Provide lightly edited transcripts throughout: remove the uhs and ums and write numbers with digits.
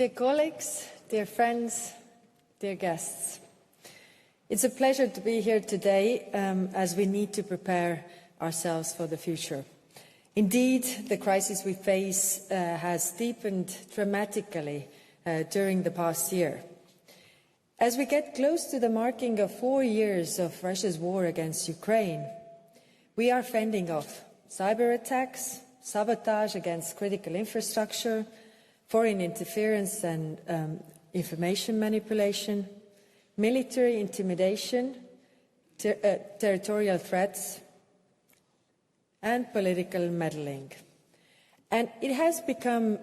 Dear colleagues, dear friends, dear guests, it's a pleasure to be here today as we need to prepare ourselves for the future. Indeed, the crisis we face has deepened dramatically during the past year. As we get close to the marking of 4 years of Russia's war against Ukraine, we are fending off cyber attacks, sabotage against critical infrastructure, foreign interference and information manipulation, military intimidation, territorial threats, and political meddling. And it has become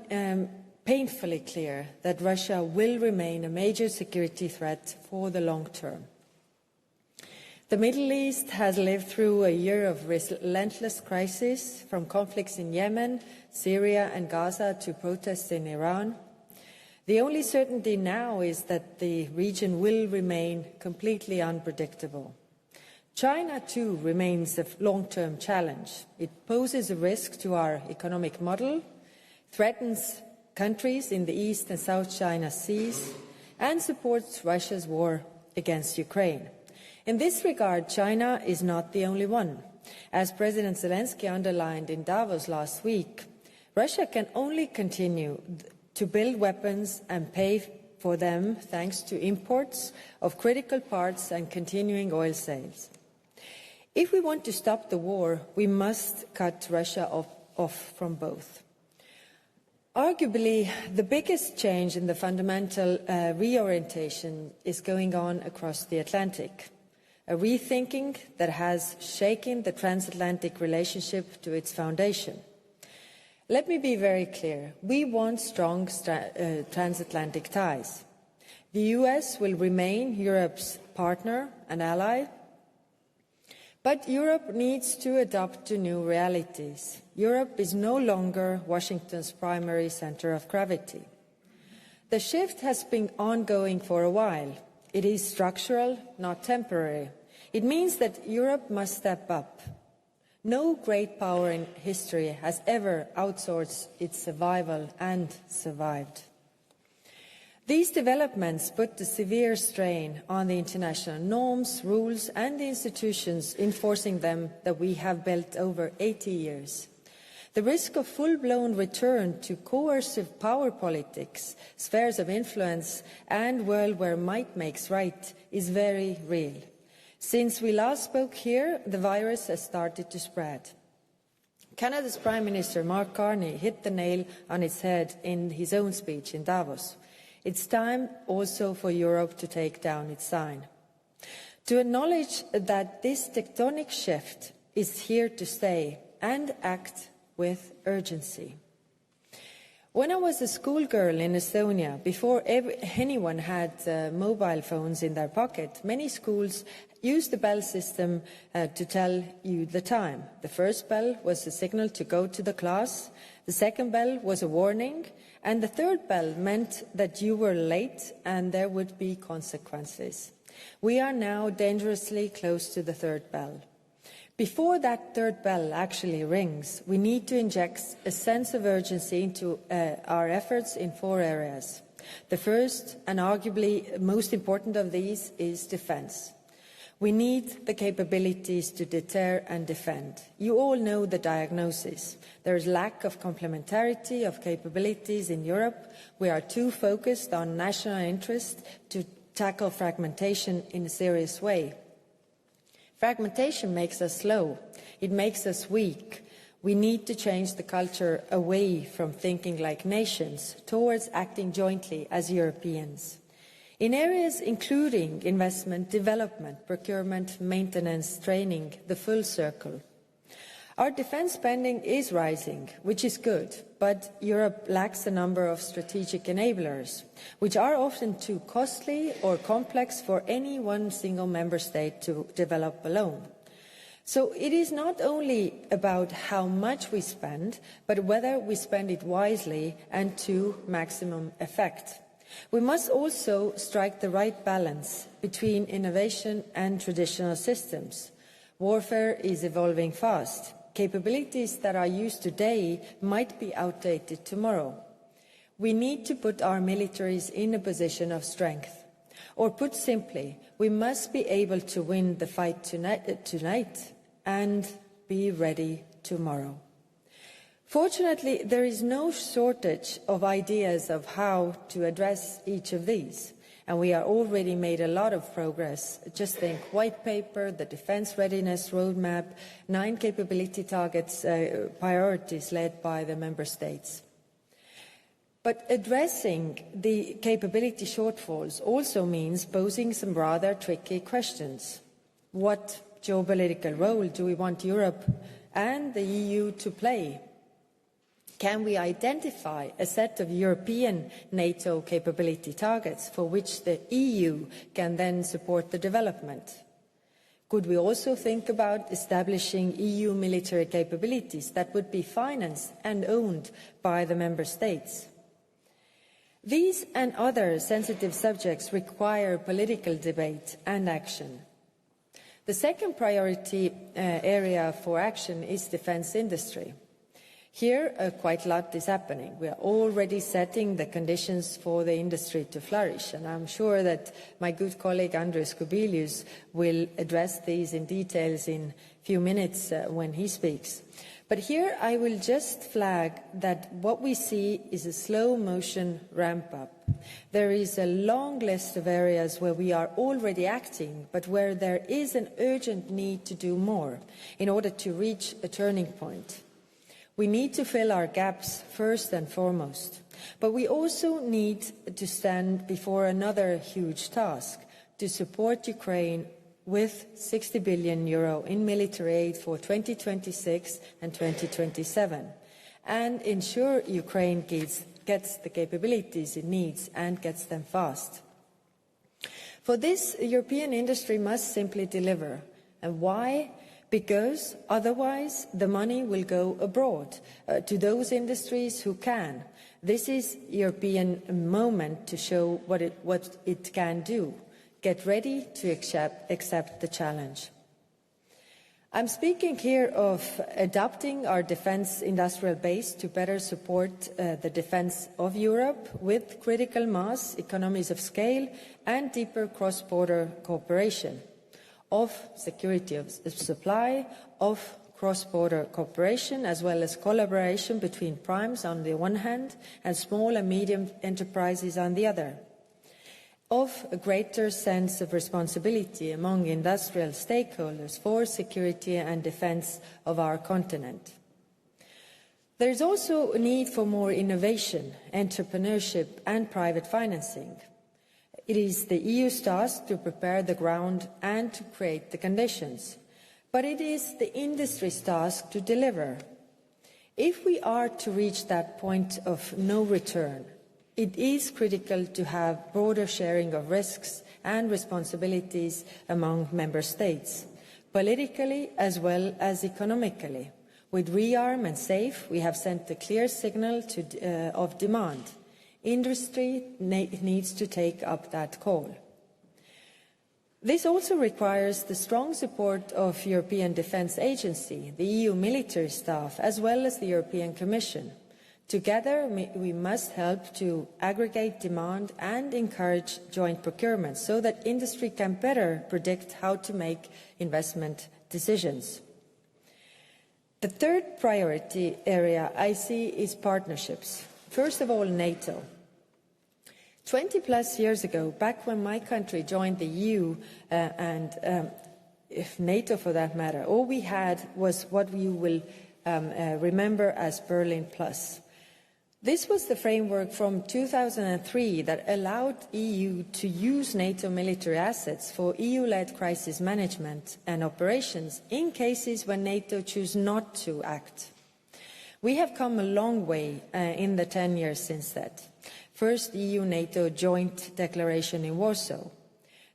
painfully clear that Russia will remain a major security threat for the long term. The Middle East has lived through a year of relentless crisis, from conflicts in Yemen, Syria and Gaza to protests in Iran. The only certainty now is that the region will remain completely unpredictable. China, too, remains a long-term challenge. It poses a risk to our economic model, threatens countries in the East and South China Seas, and supports Russia's war against Ukraine. In this regard, China is not the only one. As President Zelensky underlined in Davos last week, Russia can only continue to build weapons and pay for them thanks to imports of critical parts and continuing oil sales. If we want to stop the war, we must cut Russia off from both. Arguably, the biggest change in the fundamental reorientation is going on across the Atlantic, a rethinking that has shaken the transatlantic relationship to its foundation. Let me be very clear. We want strong transatlantic ties. The US will remain Europe's partner and ally, but Europe needs to adapt to new realities. Europe is no longer Washington's primary center of gravity. The shift has been ongoing for a while. It is structural, not temporary. It means that Europe must step up. No great power in history has ever outsourced its survival and survived. These developments put a severe strain on the international norms, rules and the institutions enforcing them that we have built over 80 years. The risk of full-blown return to coercive power politics, spheres of influence and a world where might makes right is very real. Since we last spoke here, the virus has started to spread. Canada's Prime Minister Mark Carney hit the nail on its head in his own speech in Davos. It's time also for Europe to take down its sign, to acknowledge that this tectonic shift is here to stay and act with urgency. When I was a schoolgirl in Estonia, before anyone had mobile phones in their pocket, many schools used the bell system to tell you the time. The first bell was a signal to go to the class, the second bell was a warning, and the third bell meant that you were late and there would be consequences. We are now dangerously close to the third bell. Before that third bell actually rings, we need to inject a sense of urgency into our efforts in 4 areas. The first, and arguably most important of these, is defense. We need the capabilities to deter and defend. You all know the diagnosis. There is lack of complementarity of capabilities in Europe. We are too focused on national interest to tackle fragmentation in a serious way. Fragmentation makes us slow. It makes us weak. We need to change the culture away from thinking like nations towards acting jointly as Europeans. In areas including investment, development, procurement, maintenance, training, the full circle. Our defence spending is rising, which is good, but Europe lacks a number of strategic enablers, which are often too costly or complex for any one single member state to develop alone. So it is not only about how much we spend, but whether we spend it wisely and to maximum effect. We must also strike the right balance between innovation and traditional systems. Warfare is evolving fast. Capabilities that are used today might be outdated tomorrow. We need to put our militaries in a position of strength. Or put simply, we must be able to win the fight tonight and be ready tomorrow. Fortunately, there is no shortage of ideas of how to address each of these, and we have already made a lot of progress. Just think white paper, the defence readiness roadmap, 9 capability targets, priorities led by the member states. But addressing the capability shortfalls also means posing some rather tricky questions. What geopolitical role do we want Europe and the EU to play? Can we identify a set of European NATO capability targets for which the EU can then support the development? Could we also think about establishing EU military capabilities that would be financed and owned by the member states? These and other sensitive subjects require political debate and action. The second priority area for action is defence industry. Here, quite a lot is happening. We are already setting the conditions for the industry to flourish, and I'm sure that my good colleague Andris Kubilius will address these in details in a few minutes when he speaks. But here I will just flag that what we see is a slow-motion ramp-up. There is a long list of areas where we are already acting, but where there is an urgent need to do more in order to reach a turning point. We need to fill our gaps first and foremost, but we also need to stand before another huge task, to support Ukraine with €60 billion in military aid for 2026 and 2027, and ensure Ukraine gets the capabilities it needs and gets them fast. For this, European industry must simply deliver. And why? Because otherwise the money will go abroad to those industries who can. This is a European moment to show what it can do. Get ready to accept the challenge. I'm speaking here of adapting our defence industrial base to better support the defence of Europe with critical mass, economies of scale and deeper cross-border cooperation, of security of supply, of cross-border cooperation, as well as collaboration between primes on the one hand and small and medium enterprises on the other, of a greater sense of responsibility among industrial stakeholders for security and defence of our continent. There is also a need for more innovation, entrepreneurship and private financing. It is the EU's task to prepare the ground and to create the conditions, but it is the industry's task to deliver. If we are to reach that point of no return, it is critical to have broader sharing of risks and responsibilities among member states, politically as well as economically. With Rearm and SAFE, we have sent a clear signal of demand. Industry needs to take up that call. This also requires the strong support of European Defence Agency, the EU military staff, as well as the European Commission. Together, we must help to aggregate demand and encourage joint procurement so that industry can better predict how to make investment decisions. The third priority area I see is partnerships. First of all, NATO. 20-plus years ago, back when my country joined the EU and NATO for that matter, all we had was what you will remember as Berlin Plus. This was the framework from 2003 that allowed EU to use NATO military assets for EU-led crisis management and operations in cases when NATO choose not to act. We have come a long way in the 10 years since that. First, EU-NATO joint declaration in Warsaw.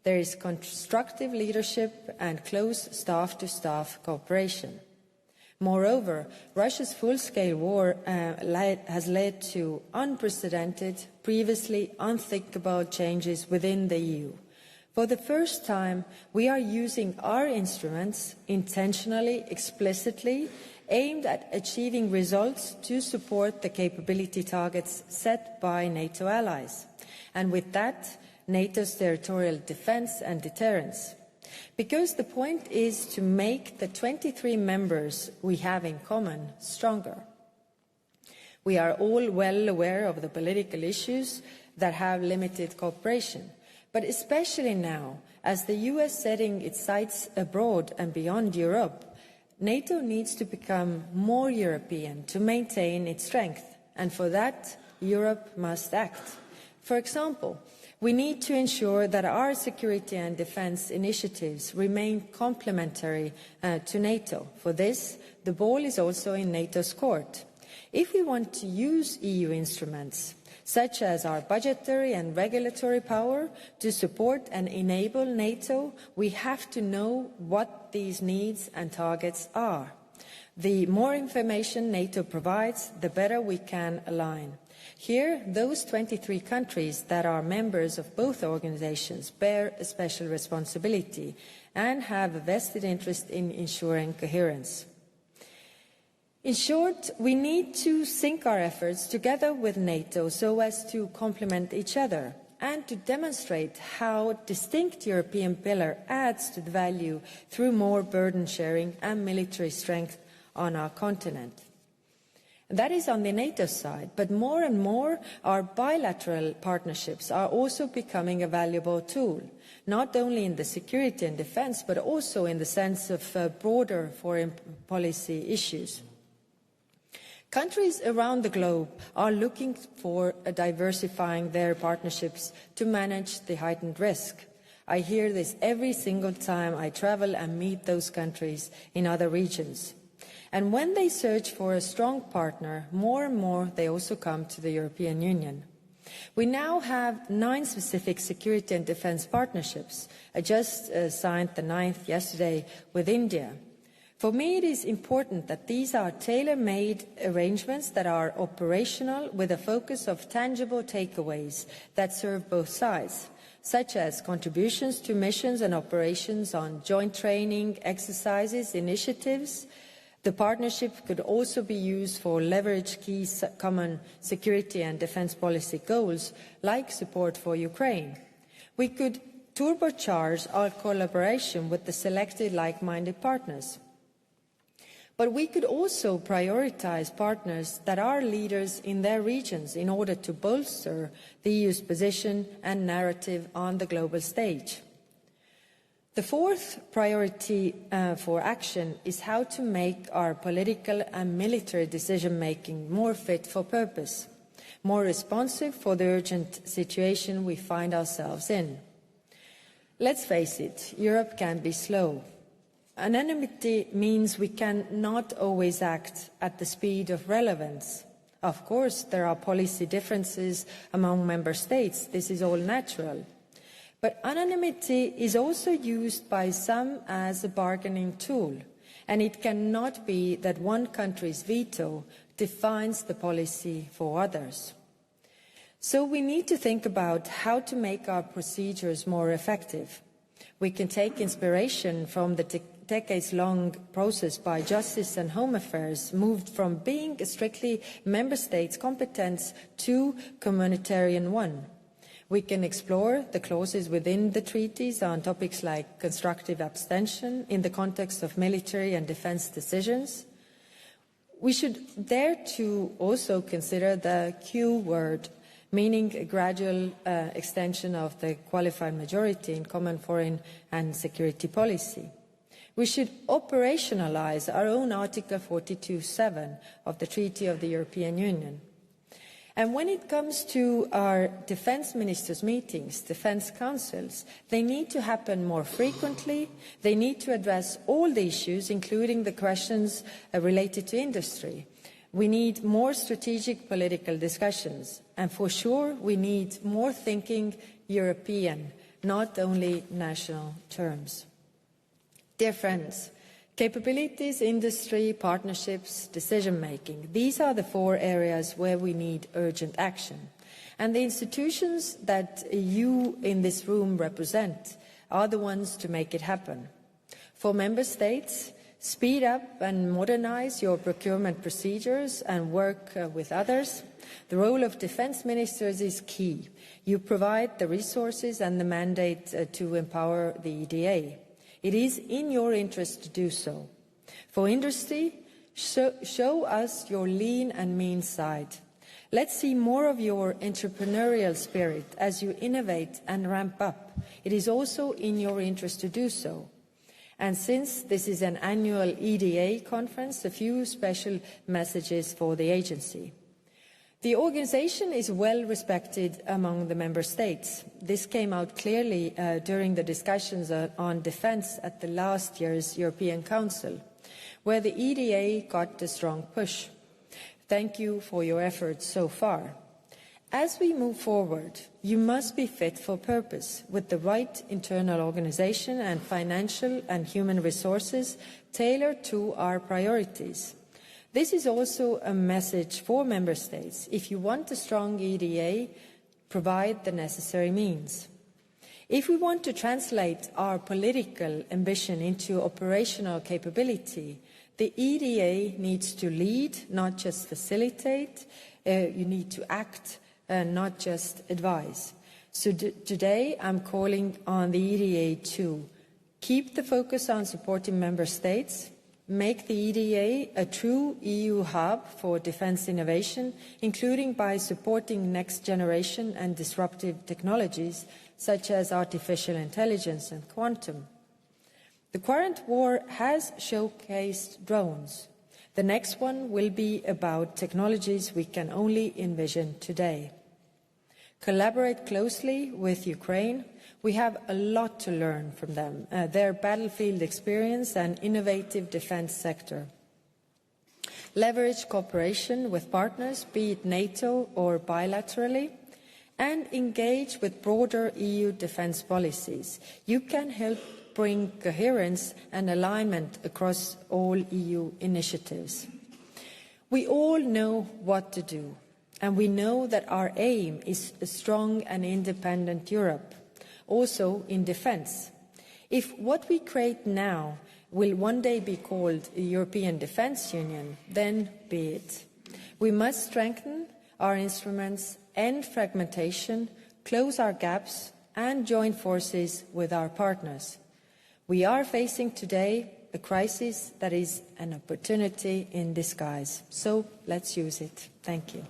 There is constructive leadership and close staff-to-staff cooperation. Moreover, Russia's full-scale war has led to unprecedented, previously unthinkable changes within the EU. For the first time, we are using our instruments intentionally, explicitly, aimed at achieving results to support the capability targets set by NATO allies, and with that, NATO's territorial defence and deterrence. Because the point is to make the 23 members we have in common stronger. We are all well aware of the political issues that have limited cooperation, but especially now, as the US setting its sights abroad and beyond Europe, NATO needs to become more European to maintain its strength, and for that, Europe must act. For example, we need to ensure that our security and defence initiatives remain complementary to NATO. For this, the ball is also in NATO's court. If we want to use EU instruments, such as our budgetary and regulatory power, to support and enable NATO, we have to know what these needs and targets are. The more information NATO provides, the better we can align. Here, those 23 countries that are members of both organizations bear a special responsibility and have a vested interest in ensuring coherence. In short, we need to sync our efforts together with NATO so as to complement each other and to demonstrate how a distinct European pillar adds to the value through more burden sharing and military strength on our continent. That is on the NATO side, but more and more our bilateral partnerships are also becoming a valuable tool, not only in the security and defence, but also in the sense of broader foreign policy issues. Countries around the globe are looking for diversifying their partnerships to manage the heightened risk. I hear this every single time I travel and meet those countries in other regions. And when they search for a strong partner, more and more they also come to the European Union. We now have 9 specific security and defence partnerships. I just signed the 9th yesterday with India. For me, it is important that these are tailor-made arrangements that are operational with a focus of tangible takeaways that serve both sides, such as contributions to missions and operations on joint training, exercises, initiatives. The partnership could also be used for leverage key common security and defence policy goals, like support for Ukraine. We could turbocharge our collaboration with the selected like-minded partners. But we could also prioritise partners that are leaders in their regions in order to bolster the EU's position and narrative on the global stage. The fourth priority for action is how to make our political and military decision-making more fit for purpose, more responsive for the urgent situation we find ourselves in. Let's face it, Europe can be slow. Anonymity means we can not always act at the speed of relevance. Of course, there are policy differences among member states. This is all natural. But anonymity is also used by some as a bargaining tool, and it cannot be that one country's veto defines the policy for others. So we need to think about how to make our procedures more effective. We can take inspiration from the decades-long process by Justice and Home Affairs moved from being a strictly member states' competence to communitarian one. We can explore the clauses within the treaties on topics like constructive abstention in the context of military and defence decisions. We should dare to also consider the Q word, meaning a gradual extension of the qualified majority in common foreign and security policy. We should operationalise our own Article 42(7) of the Treaty of the European Union. And when it comes to our defence ministers' meetings, defence councils, they need to happen more frequently. They need to address all the issues, including the questions related to industry. We need more strategic political discussions. And for sure, we need more thinking European, not only national terms. Dear friends, capabilities, industry, partnerships, decision-making, these are the 4 areas where we need urgent action. And the institutions that you in this room represent are the ones to make it happen. For member states, Speed up and modernize your procurement procedures and work with others. The role of defense ministers is key. You provide the resources and the mandate to empower the EDA. It is in your interest to do so. For industry, show us your lean and mean side. Let's see more of your entrepreneurial spirit as you innovate and ramp up. It is also in your interest to do so. And since this is an annual EDA conference, a few special messages for the agency. The organization is well respected among the member states. This came out clearly during the discussions on defense at the last year's European Council, where the EDA got a strong push. Thank you for your efforts so far. As we move forward, you must be fit for purpose with the right internal organization and financial and human resources tailored to our priorities. This is also a message for member states. If you want a strong EDA, provide the necessary means. If we want to translate our political ambition into operational capability, the EDA needs to lead, not just facilitate. You need to act, not just advise. So today I'm calling on the EDA to keep the focus on supporting member states, make the EDA a true EU hub for defense innovation, including by supporting next generation and disruptive technologies such as artificial intelligence and quantum. The current war has showcased drones. The next one will be about technologies we can only envision today. Collaborate closely with Ukraine. We have a lot to learn from them, their battlefield experience and innovative defense sector. Leverage cooperation with partners, be it NATO or bilaterally, and engage with broader EU defense policies. You can help bring coherence and alignment across all EU initiatives. We all know what to do, and we know that our aim is a strong and independent Europe, also in defense. If what we create now will one day be called a European Defence Union, then be it. We must strengthen our instruments, end fragmentation, close our gaps, and join forces with our partners. We are facing today a crisis that is an opportunity in disguise. So let's use it. Thank you.